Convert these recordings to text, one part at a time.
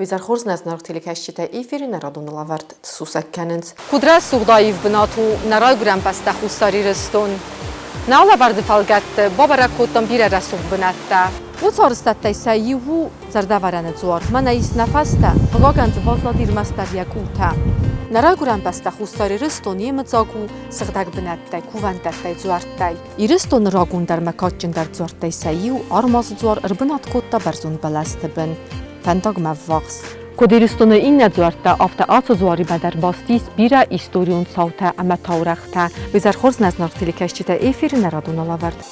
Վիզարխորզն ազնարդիլի կաշչիտա իվիրի նարադուն լավարդ սուսակ կյանենց։ Կուդրաս սուղդայիվ բնատու նարագրան պաստախուսարի ռստոն։ Նալա վարդի ֆալգատը բաբարակոտն բիրարասուղ բնատտա։ Ուց արստատտայ սայիվու զարդավարանը ծուար, մանայիս նավաստա, հղագանձ վազլադիր մաստարյակուտա։ Նարագուրան պաստախուսարի ռստոնի մծագու սղդակ բնատտայ, կուվանտատտայ ծուարտայ։ Իրստոն ռագունդար մակաճնդար ծուարտայ սայիու արմազ ծուար ըրբնատկոտտա բարզուն բալաստը բն, ֆանտագ մավվաղս։ Կոդիրստոնը իննա ծուարտա ավտա ացը ծուարի բադար բաստիս բիրա իստորիոն ծավտա ամատաուրախտա, վիզարխորզն ազնարդիլի կաշչիտա էֆիրի նարադուն ալավարդ։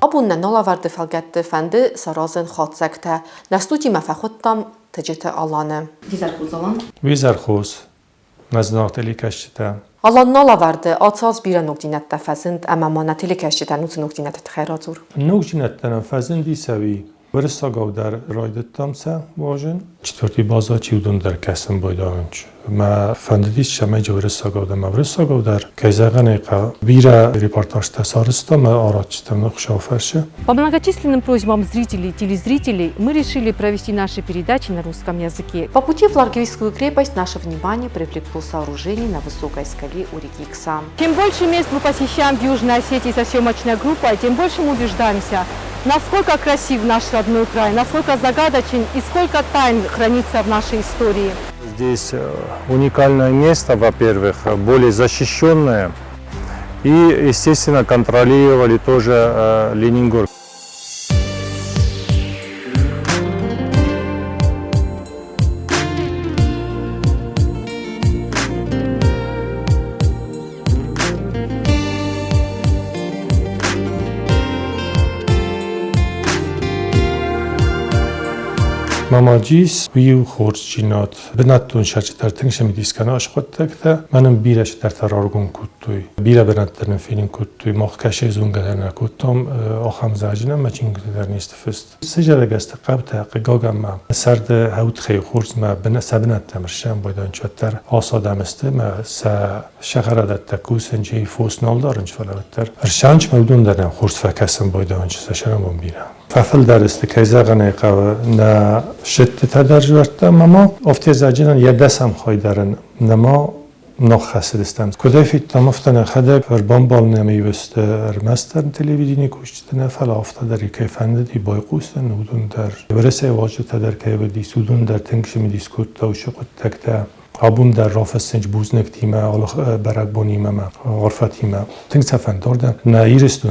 Abundan olavardı falgattı fəndi sarazın xatsakta. Nastuci mafəxuttam təcətə alanı. Vizarxoz alan? Vizarxoz. Naznaqteli kəşçitə. Alan olavardı atsaz bir noktinətdə fəzind əməmanətili kəşçitə noktinətə xərazur. Noktinətdən fəzind isəvi. Vırıstaqav در raydettamsa واژن چطوری بازا چیودون در کسم بایدانچ ما فندیش شما جورستقاو در مورستقاو در кайзаганы бира репортаж тасарыста мы арачтым хшаферше. По многочисленным просьбам зрителей и телезрителей мы решили провести наши передачи на русском языке. По пути в Ларгвийскую крепость наше внимание привлекло сооружение на высокой скале у реки Ксан. Чем больше мест мы посещаем в Южной Осетии со съемочной группой, тем больше мы убеждаемся, насколько красив наш родной край, насколько загадочен и сколько тайн хранится в нашей истории. Здесь уникальное место, во-первых, более защищенное, и, естественно, контролировали тоже Ленинград. Mamacis viu xorçinat benatton şaçtar tınşemi diskana aşqattakta menim biraş der tarargun kuttuy bira benattarın filin kuttuy mahkaşe zungadana kuttum axam zacina maçin der nistifist sejara gasta qabta qigagama sard haut xey xorçma bena sabnat tamirşan boydan çattar asadamiste ma sa şaharadat takusenci fosnaldarınç falavattar irşanç mevdun deren xorç fakasın boydan çasharam bombira فصل درست که زغنه قو نه شدت تدرج ورده ماما افتی زاجنان یه دستم خواهی دارن نما نخست استند کدای فیت تمافتن خده پر بامبال نمیوست ارمستن تلویزیونی کشتن فلا افتا داری که فنده دی بایقوستن نودون در برسه واجد تدر که بدی سودون در تنگش می دیسکوت تا وشقت تکتا عبون در رافستنج بوزنک تیمه آل برگ بونیمه ما غرفت تیمه تنگ سفن داردن نه ایرستون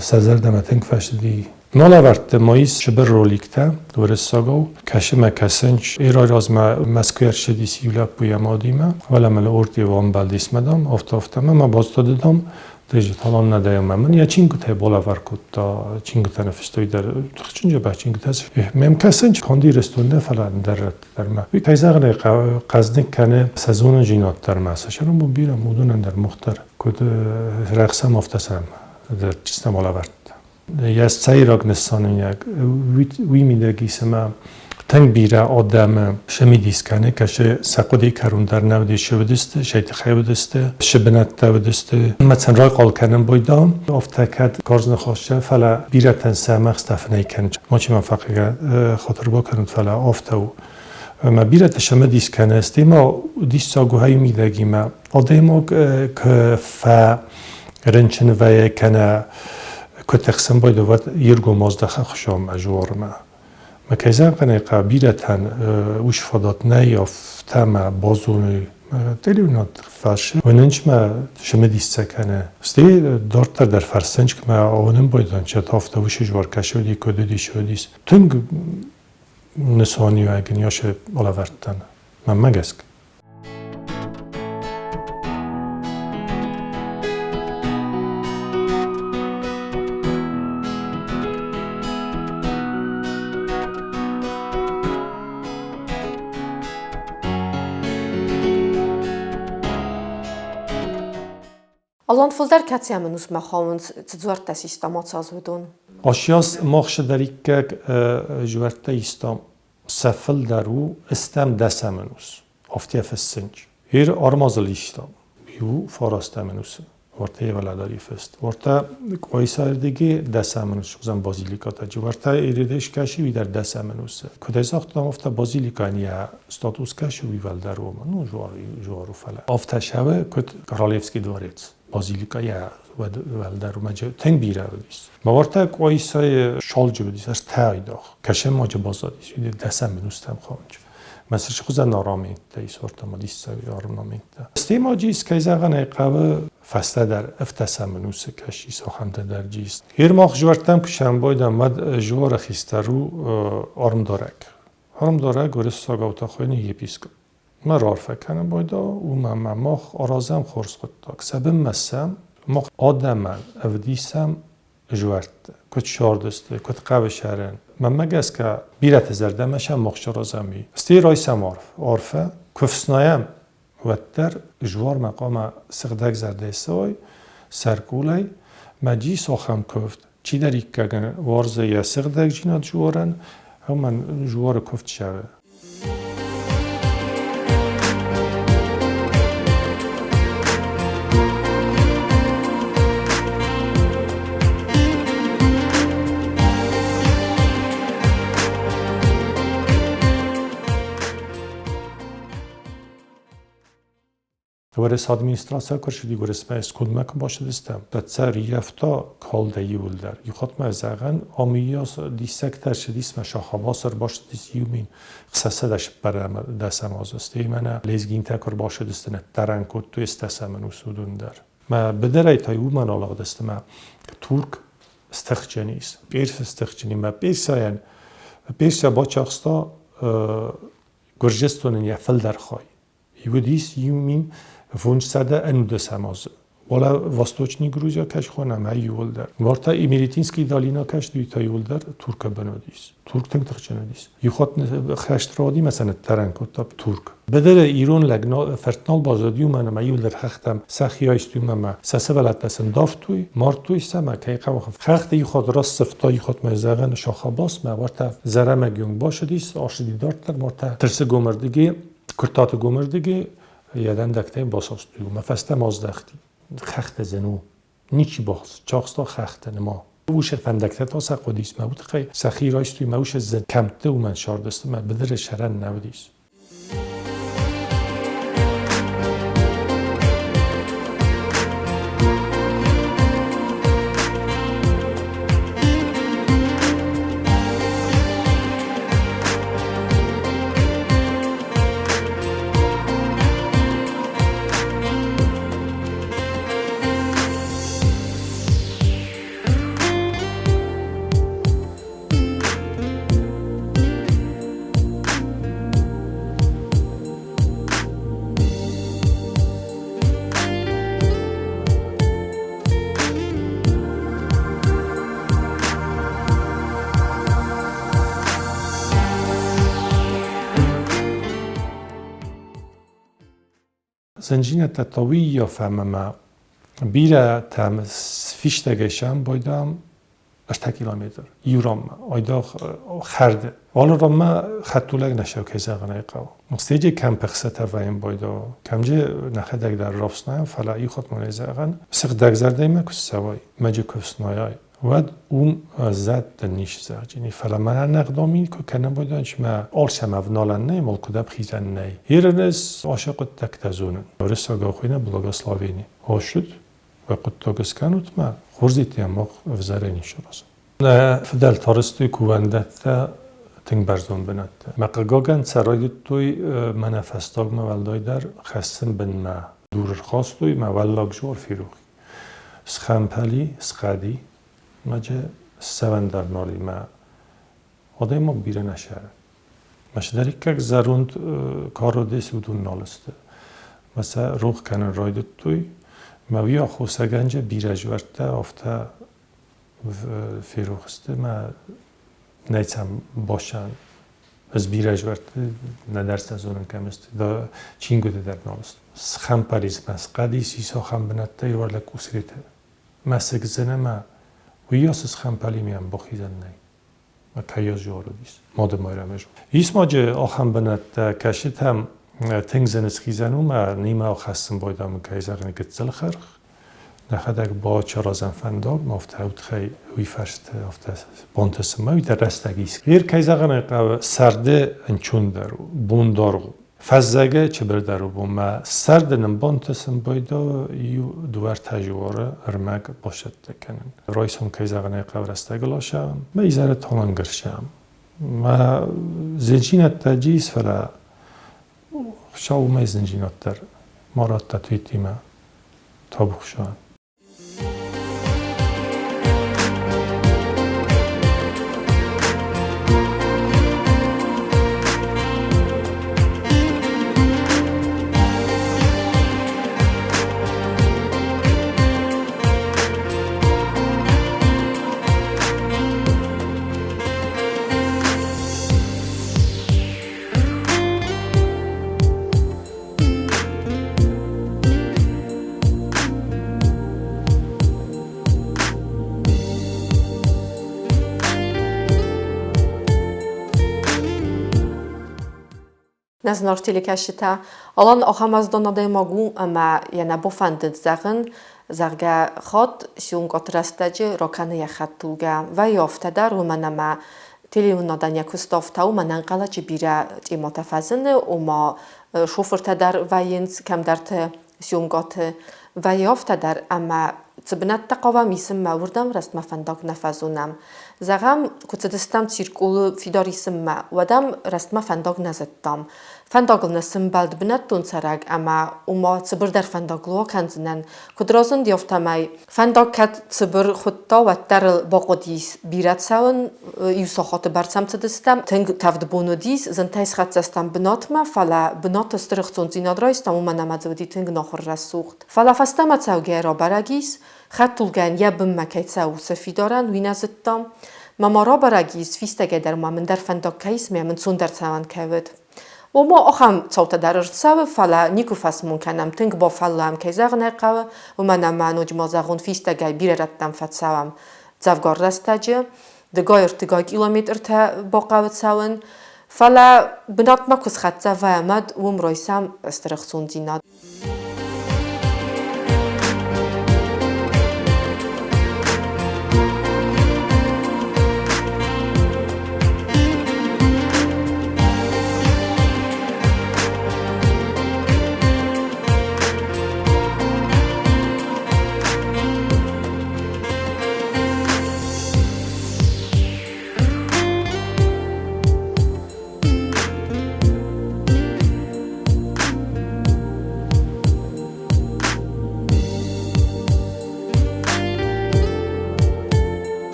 سزر دم تنگ فشدی نالورد مایز شبر رولیکته ورساگو کشم کسنج ایرای راز ما مسکویر شدی سیولک بویم آدیمه ولی مل اوردی وام بلدیس مدام افتافتم ما باز دادم دیجیت حالا ندایم من یا چینگو ته بالا ورکود تا چینگو تنفستوی در چینجا به چینگو تاش مم کسنج کندی رستوران فلان در ما وی کایزاغنه قصدن کنه سزون جینات در ماسه شرم بو بیرم مودون در مختار کد رقصم افتاسم در چیستم بالا ورد یه سایراق نسانم یک وی میدگی سما تنگ بیره آدم شمیدیس کنه که سقودی کرون در نودی شودست شیت خیودست شبنت دودست مثلا رای قال کنم بایدام افتکد کارز نخواشه فلا بیره تنسه مخستفنه کنه ما چی من فقط خاطر با کنم فلا آفتو ما بیره تشمه دیس کنه استی ما دیس ساگوهای میدگی ما آدم که فا رنچن وی کنه کتقسم باید وقت یرگو مازدخه خشام اجوار ما کیزن کنه قبیلتن وش فدات نه یافته ما بازونی تلیونات فرشه و ننچ ما شما دیسته کنه استی دارتر در فرسنج که ما آونم بایدن چه تافته وش جوار کشودی کدودی شودیست تنگ نسانی و اگن یاشه بالا وردن من مگسک Alan fulder katsja menus machauns zuarta sistema cazudun. آشیاس ماخش دریکه جورته ایستام سفل درو استم دسمنوس آفتی فسنج هیر آرمازل ایستام یو فارستمنوس ورته ولاداری فست ورته قایسار دیگه دسمنوس شوزن بازیلیکا تاجی ورته ایریدش کشی وی در دسمنوس کدای ساختم افته بازیلیکا نیا استاتوس کشی وی ول در روما نو جوارو فله افته شوه کد کرالیفسکی دوارید بازیلیکا یا ول در روما جو تنگ بیره ودیس ما ورته قایسای شالجو ودیس از تای داخ کشم ماجه بازادیس وی دسمنوس تم خانج مثل شخصا نارامید تایس ورته ما دیست آرامید استیماجیس که زغن قوه فسته در افتسمنوس کشی ساخنده در جیست هیر ماخ جورتم که شنبایدم مد جوار خیسته رو آرم دارک ورس ساگاوتا خوینی یه پیسکا ما رار فکنم بایدا و من ماخ آرازم خورس خود تاک سبب مسم ماخ آدمن اودیسم جورت کت شاردسته کت قوه شرن من مگس که بیرت زردمشم ماخ شرازمی استی رایسم عارفه کفسنایم وتر جوار مقام سقدک زرده سای سرکولی مجی ساخم کفت چی داری که وارزه یا سقدک جینات جوارن هم من جوار کفت شوه ورس ادمینستراسیون کرشی ورس ما اسکول مکم باشه دستم. بچه ریفتا کال دیول در. یخوت ما زعان آمیاس دیسکتر شدیس مشاخه باسر باشه دیس یومین خصاصه داشت برای دستم آزستی من لیزگین تکر باشه دستنه تران کد تو استسام نوسودون در. ما بدرای تایو من علاقه دستم ترک استخجنیس. پیرس استخجنی ما پیرسایان پیرسا با چاقستا گرجستان یفل در خای. یودیس یومین فونج ساده انود سماز. ولی واستوچنی گروزیا کش خونم هیول در. وارتا ایمیلیتینسکی دالینا کش دوی تایول در ترک بنودیس. ترک تنگ تخچندیس. یخوت خشت رادی مثلا تران کتاب ترک. بدر ایران لگنا فرتنال بازدیو من هیول در خختم سخیایستیو من سه ولات دستن دافتوی مارتوی سما که قوم خخت یخوت راست سفتا یخوت مزاغن شاخه باس ما وارتا زرم گیون باشه دیس آشدی دارتر وارتا ترس گمردگی کرتات گمردگی یادن دکته باساستیو مفسته مازدختی خخت زنو نیچی باز چاقستا خخت نما وش فندکته تا سقودیس ما بود خی سخی رایستوی موش زد کمته و من شاردسته ما بدر شرن نودیس زنجینه تطوی یا فهمم بیره تام فیش دگشم بایدم 8 کیلومتر یورام آیدا خرده والا را ما خطولگ نشو که زغنه قو مستیجی کم پخسه تفایم بایدا کمجه نخدک در رافسنایم فلا ای خود من زغن سق دگ زرده ما کس سوای مجه کفسنایای ود زد نیش زغجینی فلا من نقدامی که کنم بایدن ما آلشم افنالن نه مال کدب خیزن نه هیرنس عاشق تک تزونن ورسا گاخوینه بلوگا سلاوینی هاشد و قطعاگس کنوت ما خورزیتی هم افزارینی شراز. فدال تارستوی کووندت تنگ برزون بند. مقاگان سرایت توی منافستاگ مولدای در خستن بن ما دور خواستوی مولاگ جور فیروخی. سخنپلی سخدی ماجه سوندر نالی ما آدم ما بیره نشره. مشدری که زروند کارو دیسودون نالسته. مثلا روح کنن رایت توی مویا خوسگنج بیرج ورته آفته فیروخسته ما نیتم باشن از بیرج ورته ندرس از اون کمست دا چینگو در نالست خمپاریز مس قدیسی سا خم بنته یوارل کوسریته مسک زنما و یاس خمپالی میام بخیزن نی و کیاز جورو دیس ماده مایرمش ایس ماجه آخم بنته کشت هم تنگزنس خیزنو ما نیمه خستم بایدم کیزاغنی کتزل خرخ نخداك با چرازن فندق مافته اوت خی وی فرست افته بانتس ما وی در رستگیس غیر کیزاغن قو سرده انچون درو بون دارو فزگه چه بر درو بون ما سرده نم بانتسم بایدا یو دوار تجواره ارمگ باشد کنن رایسون کیزاغن قو رستگلاشم ما ایزاره تانگرشم ما زنجینت تجیز فرا شاو ما زنجینت در مارات تطویتی ما تابخ شان Naznartili kashita alan akhamaz donade magu ama yana bofandid zagen zarga khod siung otrastaje rokane yakhatulga va yofta dar umanama teleunadanya kustofta umanan qalachi bira timotafazne uma shoferta dar vayens kam darte siungot va yofta dar ama цбнат тақава мисм мавурдам растма фандак нафазунам загам куцдстам циркул фидорисм вадам растма фандак назаттам фандагл симбалд бнат тунцараг ама ума цбр дар фандагло канзнан кудрозун диофтамай фандак кат цбр хутта ваттар боқодис биратсаун юсохот барсам цдстам тинг тавд бонодис зантайс хатсастам бнатма фала бнат стрхцун зинадраистам уманамадзвди тинг нохр расухт фала фастама цаугера барагис خطولگن یا بم مکیت او سفیدارن وینازتام مامارا برگیز فیستگه در ما من در فندق کیس می من سون در توان کود و ما آخام صوت در ارتساو فلا نیکو فاس ممکنم تنگ با فلا هم کیزاغ نقوه و من منوج مازاغون فیستگه بیر رتم فتساوم زفگار رستاجه دگای ارتگای کیلومتر تا با قوت ساون فلا بنات مکس خط زفه مد و مرویسم استرخصون زیناد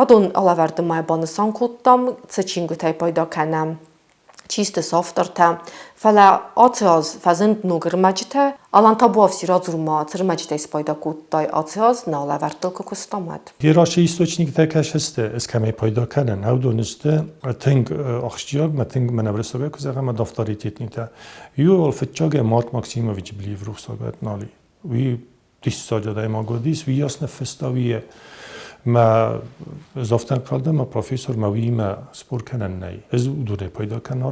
Radon alavardı maybanısan kuttam, çeçingu taypayda kanam. Çiste softarta, fala ataz fazend nugrmacite, alan tabovsi radzurma, trmacite spayda kuttay ataz na alavartılka kustamat. Hierarşi istoçnik tekeš heste, eskame payda kanen, avdoniste, teng akhştiyag, ma teng manevresoga kuzaga ma daftari tetnita. Yu alfetçage Mark Maksimovic bliv ruhsagat nali. Vi tissajaday magodis, vi jasne festaviye. ما زفتن کردم ما پروفسور موی ما سپور کنن نی از دوره پیدا کن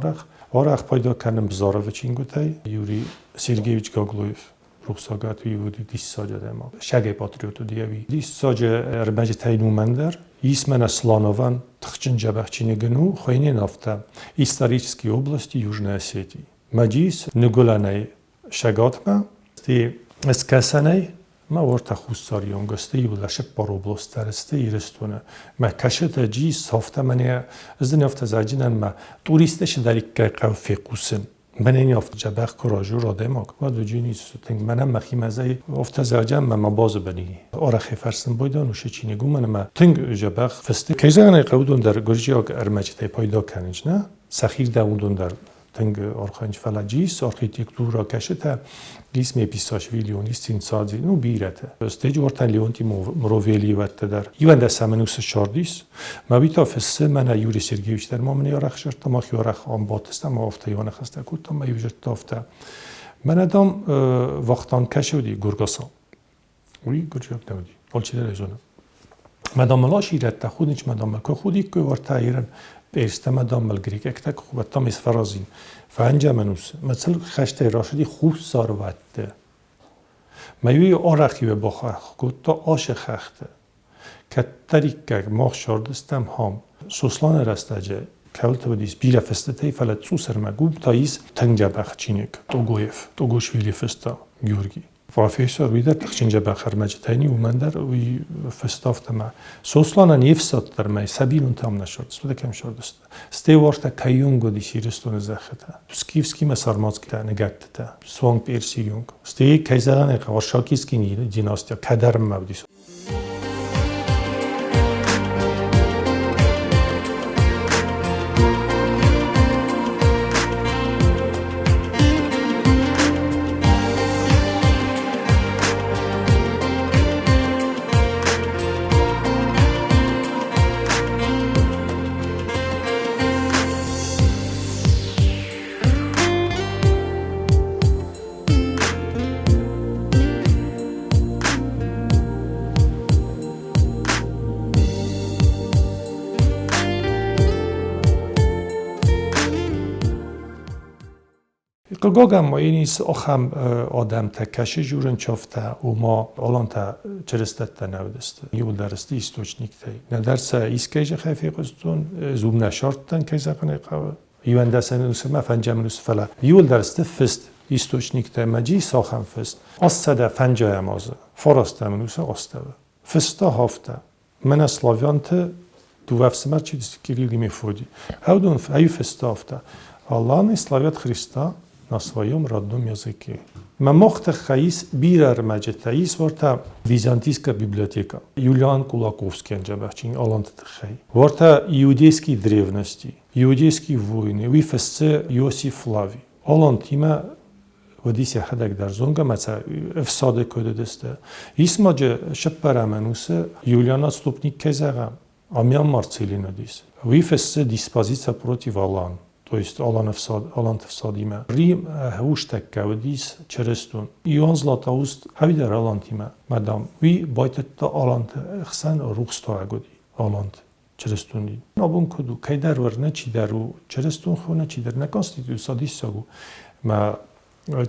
آرخ پیدا کنم بزاره و چینگوتای یوری سرگیویچ گاگلویف روحساگات یودی دیس ساجه دما شگه پاتریوتو دیوی دیس ساجه رمج تینومندر اسمنا Сланован تخچن جبهچینی گنو خوینه نافتا исторической области Южной Осетии مجلس نگولانه شگات ما تی اسکاسانه ما ورته خوستاریون گسته یولش پاروبلوسترسته ایرستونه ما کشت جی سافته منی از نفت زاجینن ما توریستش داری که قوی قوسن من این افت جبخ کراجو را دماغ و دو جینی سوتنگ منم مخی مزه افت زاجم ما باز بنی آرخی فرسن بایدان وش چینی گو من ما تنگ جبخ فسته کیزان قودون در گرجی ارمجته پیدا کنیج نه سخیر داوندون در tâng orxanç falagis arhitectura kasheta ismi Pisashvili istinsazi nu birete stage ortan Leonti Mroveli vatdar ivanda samenus shardis mabita fesse mana Yuri Sergeyevich dar momni yarakhshar tamach yarakh am batestam afta yana khasta kutam ma yujat tafta manadam vaqtan kashudi gurgasan oui gurjak navdi olchilar ezona madam lash irat khudich madam ka khudi ko warta iran استمدام ملگریک اکتک خوب تام از فرازین فانجا منوس مثل خشته راشدی خوب ساروته میوی آرخی به بخار خود تا آش خخته که طریق ماه شاردستم هم سوسلان رستاجه کولت بودیس بیره فستتی فلت سوسر مگوب تاییز تنجا بخچینک تو گوشویلی فستا گیورگی Profesör wieder txinja baxar majtayni u man dar uy festafta soslana nefsat dar may sabilun tam nashod studa kam shordist stevorta kayungo di shiristone zakhata skivski masarmatski ta negatta swang persiyung ste kayzaran qawshakiski ni dinastia kadar mavdis Gogam ma inis ocham adam ta kashi jurën qofta u ma olan ta çerestet ta nevdest. Yul dersti istoçnik te. Ne derse iskece xafiqustun zubna şarttan kayzaqane qawa. Yuendasen usma fanjaminus fala. Yul dersti fist istoçnik te maji saxam fist. Asada fanjaya mazı. Forasta minusa ostava. Fista hafta. Mena slavyante du vafsmer çidis kirili mefodi. Havdun ayu fista hafta. Allah'ın slavyat Hrista на своем родном языке. Мамохта хаис бирар маджетаис ворта византийская библиотека. Юлиан Кулаковский анджабахчин алант хай. Ворта иудейские древности, иудейские войны, вифсце Иосиф Флавий. Алант има ودیسه خدک در زونگا مثلا افساده کده دسته. اسماج شپرامنوسه یولیانا ступник кезагам. Амян Марцелина дис. Вифсце диспозиция против Алан. То есть Алан всадиме. Рим хушtek кавдис черестун. Иоанн Златоуст хавидер Алантиме. Мадам ви байтетта Алант хсан рухсто агоди. Алант черестун ди. Набун коду кайдар верне чи дару черестун хуна чи дер на конституция дисагу. Ма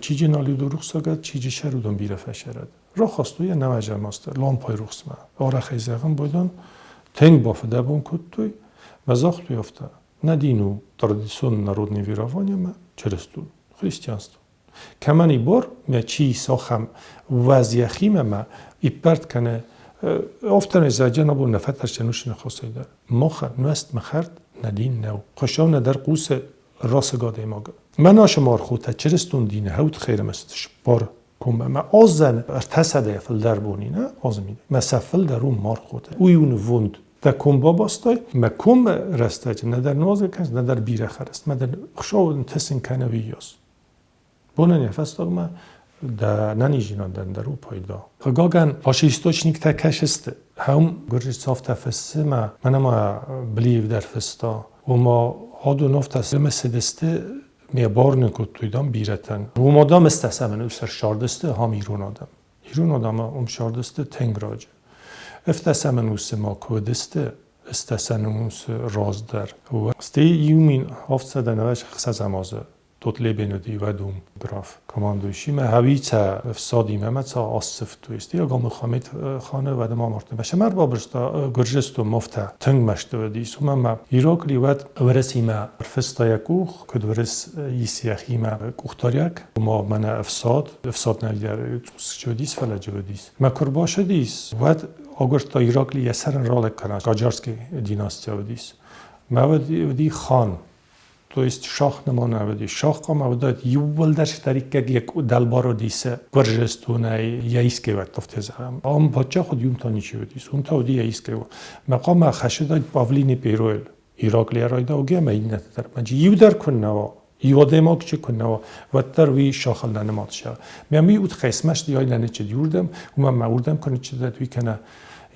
چیجی نالیدو رخصاگد چیجی شرودون بیره فشرد را خواستوی نوجه ماستر لامپای رخصمه آره خیزاقم بایدان تنگ بافده بون کد توی مزاختوی افته نه دینو تردیسون نرودنی ویروانی ما چرستون خریستیانستون کمانی بار ما چی ساخم وزیخیم ما ایپرد کنه افتن ازاجه نبو نفتر چنوش نخواسته در مخه نوست مخرد ندین نو خوشاو ندر قوس راسگاده ماگه من آشمار خودتا چرستون دینه هود خیرم استش بار کنبه ما آزن ارتسده فل در بونی نه آزمینه ما سفل در اون مار خودتا اویون وند در کنبه باستای ما کنبه رستج نه در نازه کنز نه در بیره خرست ما در خشاو تسین کنه ویاس بونه نفستاق ما در ننیجینان در او پایدا خگاگن پاشه ایستوچنیک تا کشسته هم گرش صافت فسته من ما بلیو در فستا و ما هادو نفت از مسدسته میبارن کتویدم بیرتن و مادام استسمن اوسر شاردسته هم ایرون آدم شاردسته تنگ راجه افتسمن اوس ما کودسته استسمن اوس راز در و استی یومین 790 خسازمازه توتلی بینودی و دوم گراف کماندوشی ما هویت افسادی ممت آصف تویستی یا گام خامت خانه و دما مرتب بشه مر بابرستا گرجستو مفته تنگ مشته و دیس و ما ایراکلی ود ورسی ما فرستا یکوخ کد ورس یسیخی ما کوختاریک و ما من افساد نلیدر چودیس فلجه و دیس ما کرباشه دیس ود آگرتا ایراکلی یسرن رالک کنه قاجارسکی دیناستیا و دیس ما ودی خان تو است شاه نمونه ودی شاه قام وداد یول درش طریق یک دلبارو دیسه گرجستونه یایسکی وقت افتزام ام بچه خود یوم تانی چی ودیس اون تا ودی یایسکی و مقام خشدای پاولینی پیرویل ایراکلی رایدا وگه ما این نتر من یو در کن نوا یادم که کنه و تر وی شاخل نماد شد. میامی اود خیسمش دیای لنه چه دیوردم و من معوردم کنه چه داد وی کنه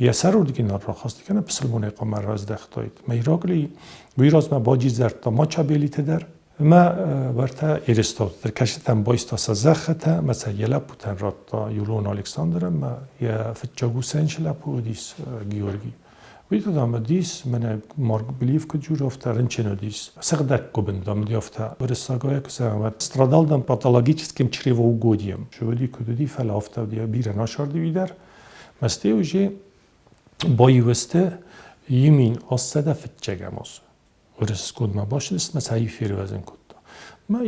یا سر دیگه نار را خواستی کنه پسلمونه قمر راز دختاید. میراگلی وی راز ما باجی زرد تا ما چابیلی تدر ما ورتا ایرستاد در کشتم بایستا سازخته مثلا یلا پوتن راتا یولون الکساندر ما یا فتجاگو سنشلا دیس گیورگی. وی تو دام دیس من مارگ بلیف که جور افته رنچنو دیس سقدک کوبن دام دیافته برساگای که سرمت استرادال دام پاتولوژیکیم چریو و گودیم شودی کدودی فل افته دیا بیره ناشاردی بیدر مستی اوجی بایوسته یمین آسده فتجگماس ورس کود ما باشه است مسایی فیر وزن کود ما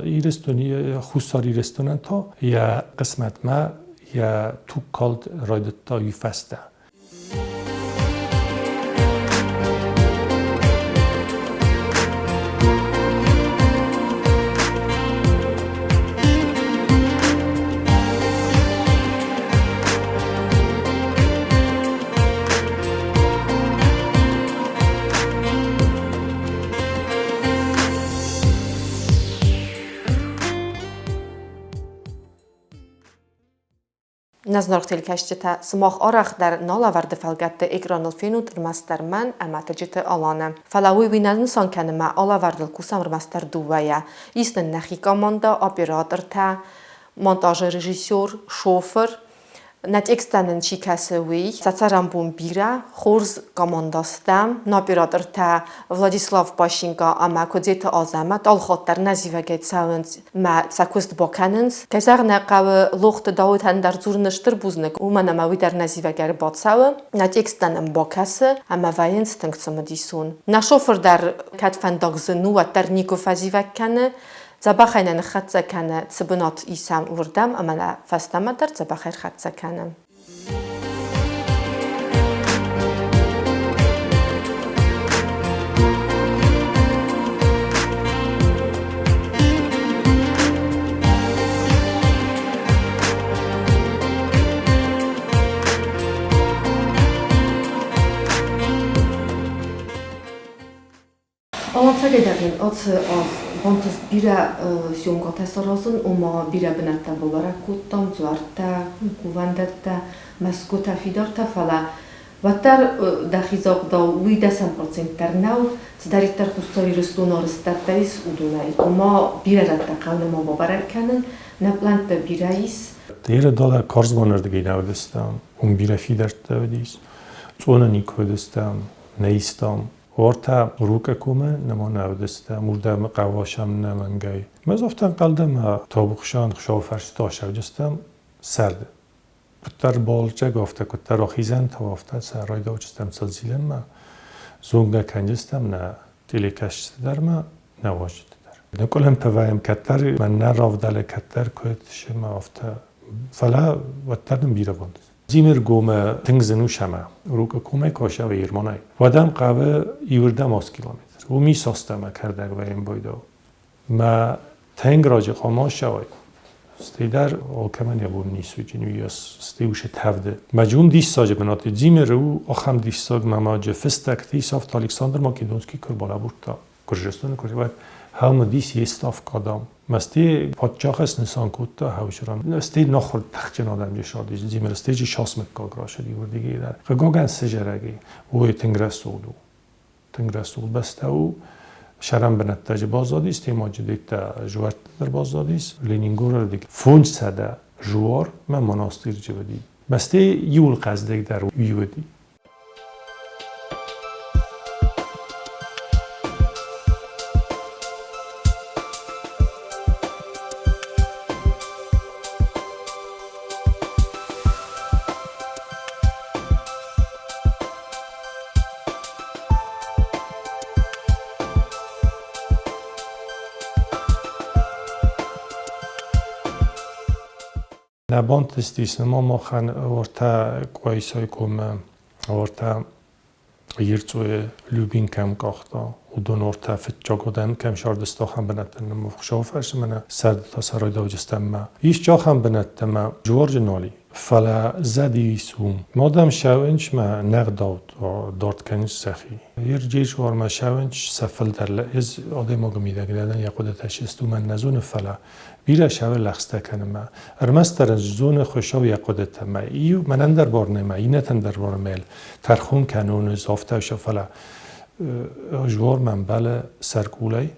ایرستونی خوستاری ایرستونن تا یا قسمت ما یا تو کالد رایدتا یفسته نزنارختیل کشته سماخ آرخ در نالا ورد فلگت اکرانل فینود رمستر من اماتجت آلانه فلاوی وینانسان کنه ما آلا وردل کوسم رمستر دوویا ایست نخی کاماندا اپراتور تا مونتاژ رژیسور شوفر نت اکستنن چی کسوی ساترام بوم بیرا خورز کامانداستم ناپراتور تا ولادیسلاو پاشینگا اما کدیت آزمات آل خاطر نزیوگت ساونز ما ساکوست باکننز کسر نقاو لخت داوت هندر زور نشتر بوزنک و من اماوی در نزیوگر باد ساو نت اکستنن باکسه اما واینز تنگسم دیسون نشوفر در کتفنداغ نو در نیکو فزیوگ کنه زباخینن خدزه کنه سبنات ایسام وردم اما فستم در زباخیر خدزه کنم. Olacak ederim, Bontas bira siungot esarazın ama bira benatta bolarak kuttam zuarta kuvandatta maskuta fidarta fala vatar dakhizaq da 80% ternav tdarittar khustari restuna restattaris udunay ama bira ratta qalma mubarak kanen naplanta birais Tera dala karzgonardıgı navdestam bira fidarta vedis zona nikodestam neistam ورتا روکه کومه نمان نودسته مردم قواشم نمنگای مزافتن قلدم تابخشان خشاو فرش تاشو جستم سرد بتر بالچه گفته کتر آخیزن توافته سرای داو جستم سلسیلن ما زونگه کنجستم نه تلیکشت در ما نواجد در نکلم پوایم کتر من نراف دل کتر کت شما افته فلا وترم بیره بند زیمر گومه تنگزنو شما روکه کومه کاشه و ایرمانای ودم قوه ایورده ماست کیلومتر و می ساستم کرده و این بایده ما تنگ راجع قاما شوی استیدر آکمان یا بون نیست و جنوی استیوش تفده مجموع دیست ساجه بناتی زیمر رو آخم دیست ساج مماجه فستک تیس افت الکساندر ماکیدونسکی کر بالا بورتا کرجستان کره باید هم دیس یستاف کادام مستی پادشاه است نسان کوتا هوشران استی نخورد تخچن آدم جشادی زیمر استیجی شاس مکاگراش دیگر دیگه در خگاگن سجرگی و تنگرسولو بسته او شرم بنتاج بازدادی است ماجدی تا جوار در بازدادی است لینینگور دیگه فونج سده جوار من مناستیر جودی مستی یول قصدی در ویودی نبانت استیس نما ما خن ورتا کوایسای کوم ورتا یرتوی لوبین کم کاختا و دون ورتا فتجاگودن کم شاردستا خم بنتن نما خشاو فرش من سرد تا سرای داوجستم ما ایش جا خم بنتن ما جوارج نالی فلا زدی سوم مادام شاونش ما نقداوت دارت کنیش سخی جیش وارما شاونش سفل در از آدم آگمیده گردن یا خود تشست من نزون فلا بیره شاول لخسته کنم ارمستر زون خوشاو یا خود تم ایو من در بار نم اینتن در بار میل ترخون کنون زافته شو فلا جوار من بله سرکولی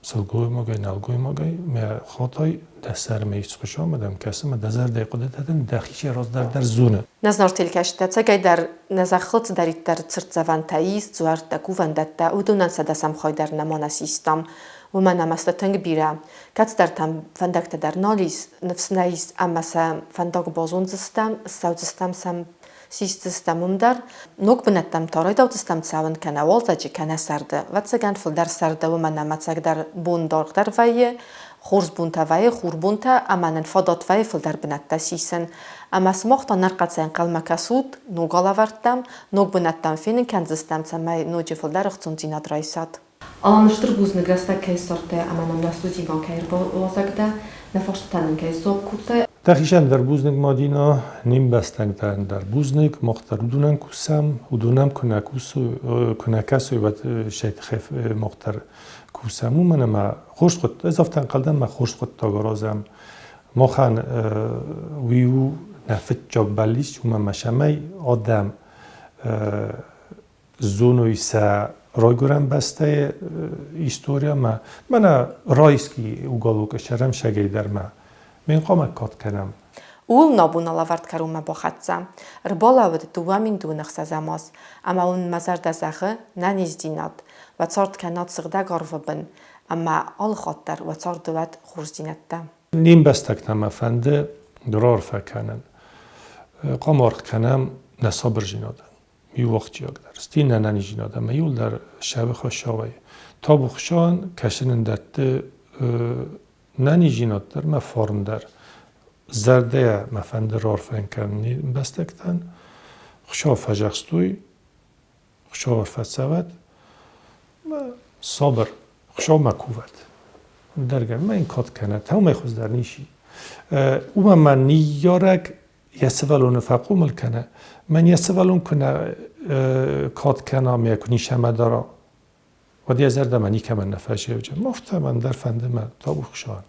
سلگوی ماگای نلگوی ماگای می خاطای دستر میش خوش آمدم کسی من دزر دیقده دادن دخیش راز در زونه. نزنار تلکشته تگای در نزخلت دارید در ترت زفن تاییست زوار تکو وندت و دونن سدسم خواهی در نمان سیستم و من نمسته تنگ بیرم کت در تم فندکت در نالیس نفس نیست اما سم فندق بازون زستم سود زستم سم سیستم در نوک بنتم تارای داوت استم تساون کنه والزجی کنه سرده و تسگن فل در سرده و من نمتسگ در بون دارق در ویه خورز بونتا ویه خور بونتا اما نفادات ویه فل در بنت سیسن اما سماختا نرقت سین قلمه کسود نوگالا وردم نوک بنتم فینن کنزستم تسمه نوجی فل در اختون زیناد رایساد Almıştır buz negrasta kejsorte amanam nastu zivan kejr bozagda nefashtanen kejzob kutte دخیشن در بوزنگ مادینا نیم بستنگ در بوزنگ مختار دونن کوسم و دونم کنکاسو و شید خف مختار کوسم و من ما خوش خود اضافتن قلدم ما خوش خود تاگرازم ما خان ویو نفت جاگ بلیش و من مشمه آدم زونوی سا رای گرم بسته ایستوریا من رایسکی اوگالو کشرم شگی در من قامک کات کنم. اول نابون آورد کروم با خدزم. ربالا ود دوامین دونخ سزماس. اما اون مزار دزخه ننیز دیناد و صارت کنات سرده گارو بن. اما آل خاطر و صار دوات خورز دینتم. نیم بستک نمفنده درار فکنن. قامار کنم نصابر جینادن. یه وقتی یاد درست. این ننی جینادن. میول در شب خوشاوی. تا بخشان کشن دت ننی جیناد در ما فرم در زرده مفند رار فنکرنی بستکتن خشاف فجاستوی خشاف فسوت ما صبر خشاف مکوت درگم ما این کات کنه تا ما خوز در نیشی او من نیارک یسولون فقوم الکنه من یسولون کنه کات کنه میکنی شما دارا و دیگه زرده منی که من نفشه وجه مفته من در فنده من تا بخشان